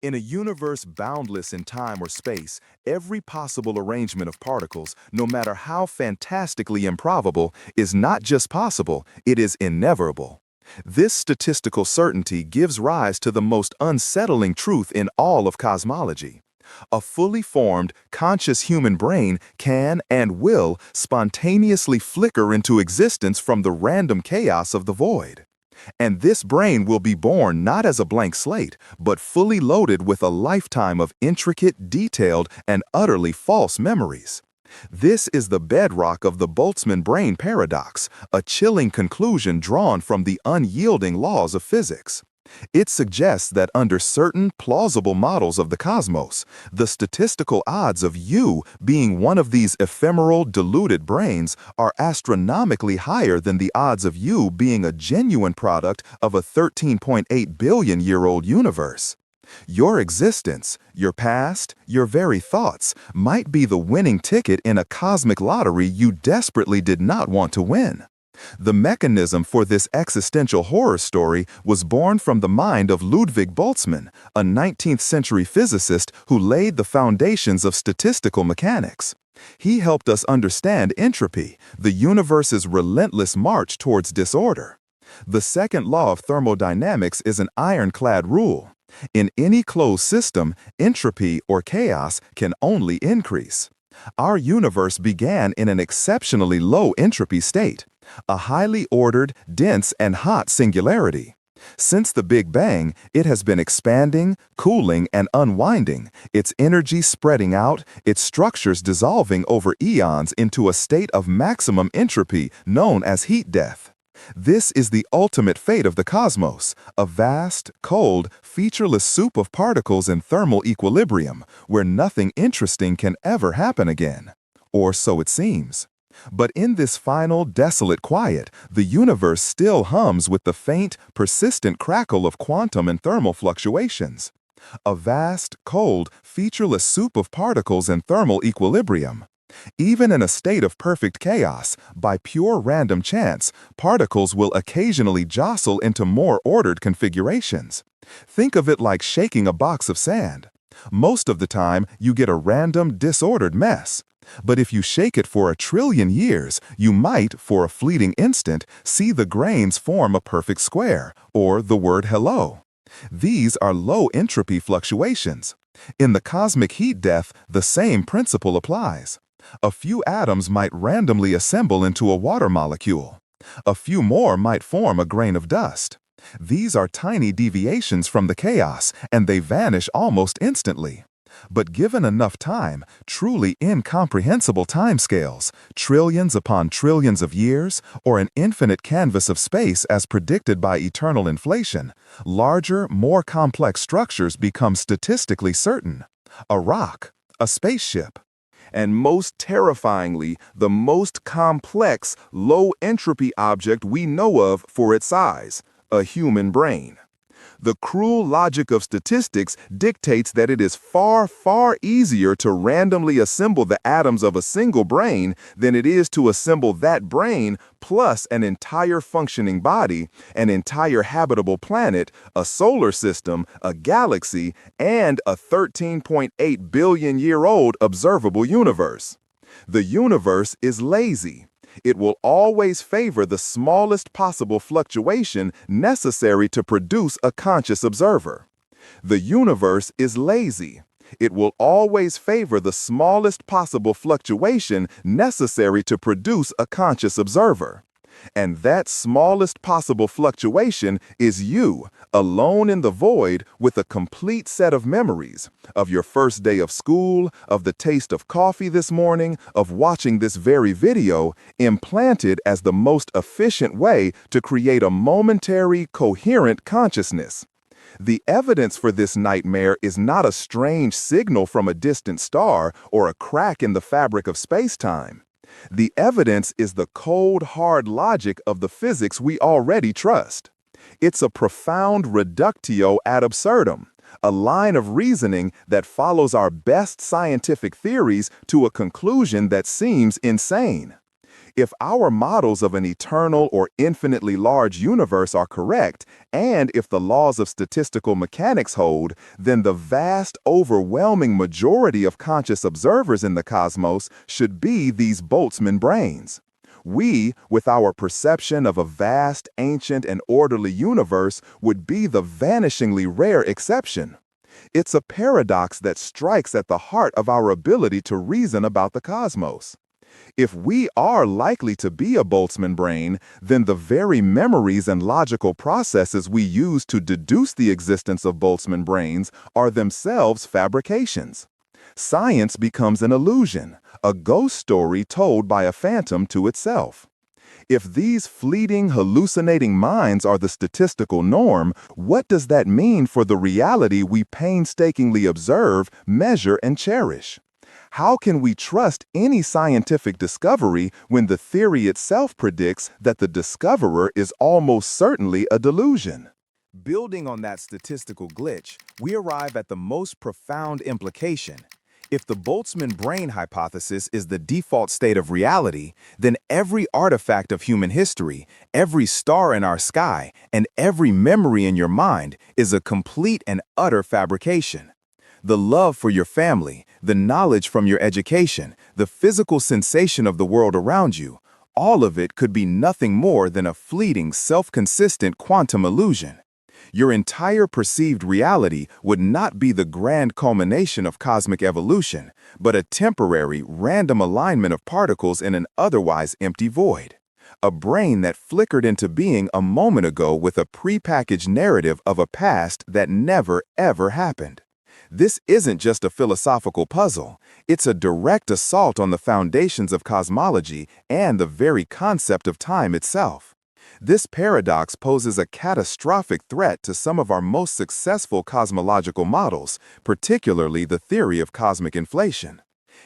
In a universe boundless in time or space, every possible arrangement of particles, no matter how fantastically improbable, is not just possible, it is inevitable. This statistical certainty gives rise to the most unsettling truth in all of cosmology. A fully formed, conscious human brain can and will spontaneously flicker into existence from the random chaos of the void. And this brain will be born not as a blank slate, but fully loaded with a lifetime of intricate, detailed, and utterly false memories. This is the bedrock of the Boltzmann Brain paradox, a chilling conclusion drawn from the unyielding laws of physics. It suggests that under certain plausible models of the cosmos, the statistical odds of you being one of these ephemeral, diluted brains are astronomically higher than the odds of you being a genuine product of a 13.8 billion-year-old universe. Your existence, your past, your very thoughts might be the winning ticket in a cosmic lottery you desperately did not want to win. The mechanism for this existential horror story was born from the mind of Ludwig Boltzmann, a 19th-century physicist who laid the foundations of statistical mechanics. He helped us understand entropy, the universe's relentless march towards disorder. The second law of thermodynamics is an ironclad rule. In any closed system, entropy or chaos can only increase. Our universe began in an exceptionally low entropy state, a highly ordered, dense, and hot singularity. Since the Big Bang, it has been expanding, cooling, and unwinding, its energy spreading out, its structures dissolving over eons into a state of maximum entropy known as heat death. This is the ultimate fate of the cosmos, a vast, cold, featureless soup of particles in thermal equilibrium, where nothing interesting can ever happen again. Or so it seems. But in this final, desolate quiet, the universe still hums with the faint, persistent crackle of quantum and thermal fluctuations. A vast, cold, featureless soup of particles in thermal equilibrium. Even in a state of perfect chaos, by pure random chance, particles will occasionally jostle into more ordered configurations. Think of it like shaking a box of sand. Most of the time, you get a random, disordered mess. But if you shake it for 1 trillion years, you might, for a fleeting instant, see the grains form a perfect square, or the word hello. These are low-entropy fluctuations. In the cosmic heat death, the same principle applies. A few atoms might randomly assemble into a water molecule. A few more might form a grain of dust. These are tiny deviations from the chaos, and they vanish almost instantly. But given enough time, truly incomprehensible timescales, trillions upon trillions of years, or an infinite canvas of space as predicted by eternal inflation, larger, more complex structures become statistically certain. A rock, a spaceship. And most terrifyingly, the most complex, low-entropy object we know of for its size, a human brain. The cruel logic of statistics dictates that it is far, far easier to randomly assemble the atoms of a single brain than it is to assemble that brain plus an entire functioning body, an entire habitable planet, a solar system, a galaxy, and a 13.8 billion-year-old observable universe. The universe is lazy. It will always favor the smallest possible fluctuation necessary to produce a conscious observer. The universe is lazy. It will always favor the smallest possible fluctuation necessary to produce a conscious observer. And that smallest possible fluctuation is you, alone in the void with a complete set of memories of your first day of school, of the taste of coffee this morning, of watching this very video, implanted as the most efficient way to create a momentary, coherent consciousness. The evidence for this nightmare is not a strange signal from a distant star or a crack in the fabric of space-time. The evidence is the cold, hard logic of the physics we already trust. It's a profound reductio ad absurdum, a line of reasoning that follows our best scientific theories to a conclusion that seems insane. If our models of an eternal or infinitely large universe are correct, and if the laws of statistical mechanics hold, then the vast, overwhelming majority of conscious observers in the cosmos should be these Boltzmann brains. We, with our perception of a vast, ancient, and orderly universe, would be the vanishingly rare exception. It's a paradox that strikes at the heart of our ability to reason about the cosmos. If we are likely to be a Boltzmann brain, then the very memories and logical processes we use to deduce the existence of Boltzmann brains are themselves fabrications. Science becomes an illusion, a ghost story told by a phantom to itself. If these fleeting, hallucinating minds are the statistical norm, what does that mean for the reality we painstakingly observe, measure, and cherish? How can we trust any scientific discovery when the theory itself predicts that the discoverer is almost certainly a delusion? Building on that statistical glitch, we arrive at the most profound implication. If the Boltzmann brain hypothesis is the default state of reality, then every artifact of human history, every star in our sky, and every memory in your mind is a complete and utter fabrication. The love for your family, the knowledge from your education, the physical sensation of the world around you, all of it could be nothing more than a fleeting, self-consistent quantum illusion. Your entire perceived reality would not be the grand culmination of cosmic evolution, but a temporary, random alignment of particles in an otherwise empty void. A brain that flickered into being a moment ago with a prepackaged narrative of a past that never, ever happened. This isn't just a philosophical puzzle. It's a direct assault on the foundations of cosmology and the very concept of time itself. This paradox poses a catastrophic threat to some of our most successful cosmological models, particularly the theory of cosmic inflation.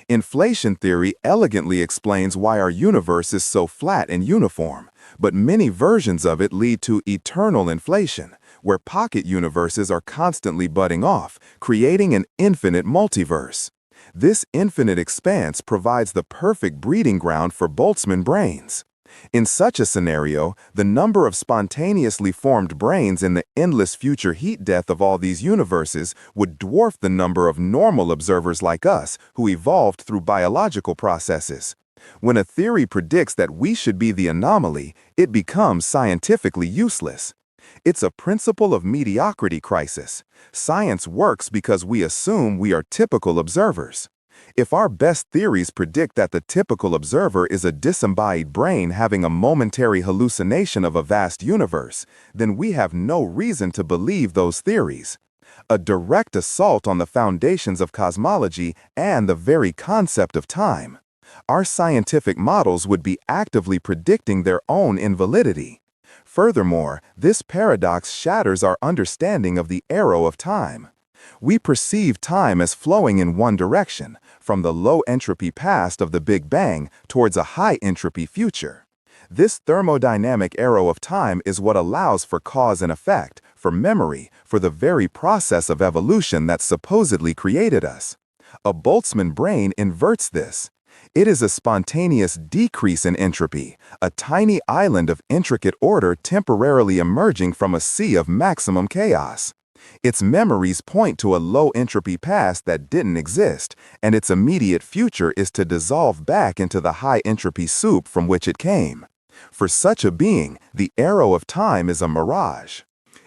Inflation theory elegantly explains why our universe is so flat and uniform, but many versions of it lead to eternal inflation, where pocket universes are constantly budding off, creating an infinite multiverse. This infinite expanse provides the perfect breeding ground for Boltzmann brains. In such a scenario, the number of spontaneously formed brains in the endless future heat death of all these universes would dwarf the number of normal observers like us who evolved through biological processes. When a theory predicts that we should be the anomaly, it becomes scientifically useless. It's a principle of mediocrity crisis. Science works because we assume we are typical observers. If our best theories predict that the typical observer is a disembodied brain having a momentary hallucination of a vast universe, then we have no reason to believe those theories. A direct assault on the foundations of cosmology and the very concept of time. Our scientific models would be actively predicting their own invalidity. Furthermore, this paradox shatters our understanding of the arrow of time. We perceive time as flowing in one direction, from the low-entropy past of the Big Bang towards a high-entropy future. This thermodynamic arrow of time is what allows for cause and effect, for memory, for the very process of evolution that supposedly created us. A Boltzmann brain inverts this. It is a spontaneous decrease in entropy, a tiny island of intricate order temporarily emerging from a sea of maximum chaos. Its memories point to a low-entropy past that didn't exist, and its immediate future is to dissolve back into the high-entropy soup from which it came. For such a being, the arrow of time is a mirage.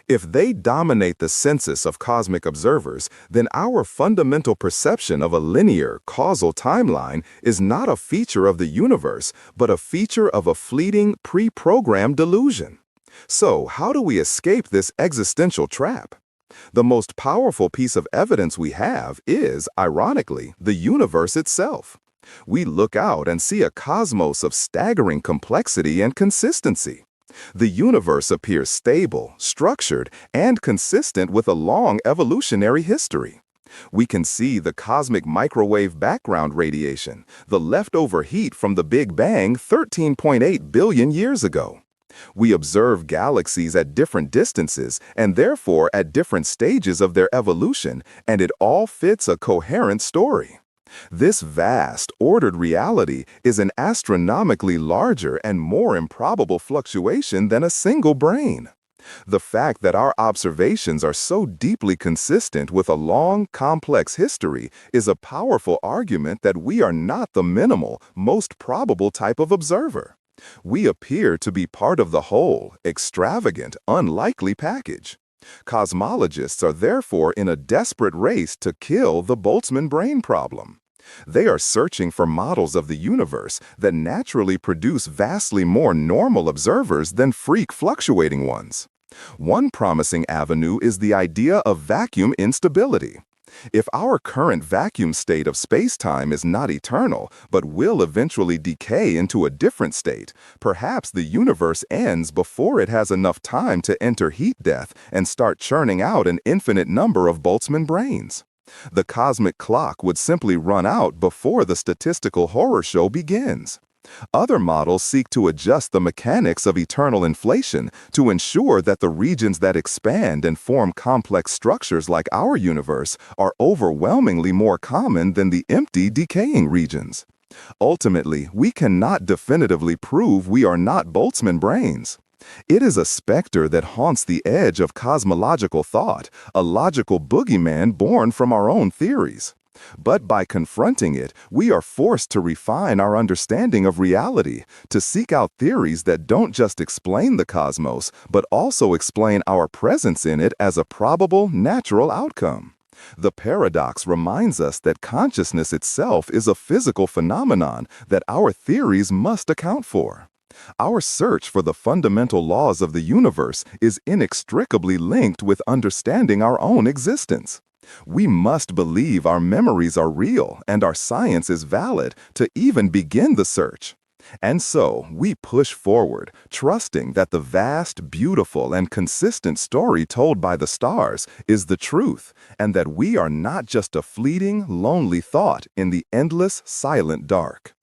If they dominate the census of cosmic observers, then our fundamental perception of a linear, causal timeline is not a feature of the universe, but a feature of a fleeting, pre-programmed delusion. So, how do we escape this existential trap? The most powerful piece of evidence we have is, ironically, the universe itself. We look out and see a cosmos of staggering complexity and consistency. The universe appears stable, structured, and consistent with a long evolutionary history. We can see the cosmic microwave background radiation, the leftover heat from the Big Bang 13.8 billion years ago. We observe galaxies at different distances and therefore at different stages of their evolution, and it all fits a coherent story. This vast, ordered reality is an astronomically larger and more improbable fluctuation than a single brain. The fact that our observations are so deeply consistent with a long, complex history is a powerful argument that we are not the minimal, most probable type of observer. We appear to be part of the whole, extravagant, unlikely package. Cosmologists are therefore in a desperate race to kill the Boltzmann brain problem. They are searching for models of the universe that naturally produce vastly more normal observers than freak fluctuating ones. One promising avenue is the idea of vacuum instability. If our current vacuum state of space-time is not eternal, but will eventually decay into a different state, perhaps the universe ends before it has enough time to enter heat death and start churning out an infinite number of Boltzmann brains. The cosmic clock would simply run out before the statistical horror show begins. Other models seek to adjust the mechanics of eternal inflation to ensure that the regions that expand and form complex structures like our universe are overwhelmingly more common than the empty, decaying regions. Ultimately, we cannot definitively prove we are not Boltzmann brains. It is a specter that haunts the edge of cosmological thought, a logical boogeyman born from our own theories. But by confronting it, we are forced to refine our understanding of reality, to seek out theories that don't just explain the cosmos, but also explain our presence in it as a probable, natural outcome. The paradox reminds us that consciousness itself is a physical phenomenon that our theories must account for. Our search for the fundamental laws of the universe is inextricably linked with understanding our own existence. We must believe our memories are real and our science is valid to even begin the search. And so, we push forward, trusting that the vast, beautiful, and consistent story told by the stars is the truth, and that we are not just a fleeting, lonely thought in the endless, silent dark.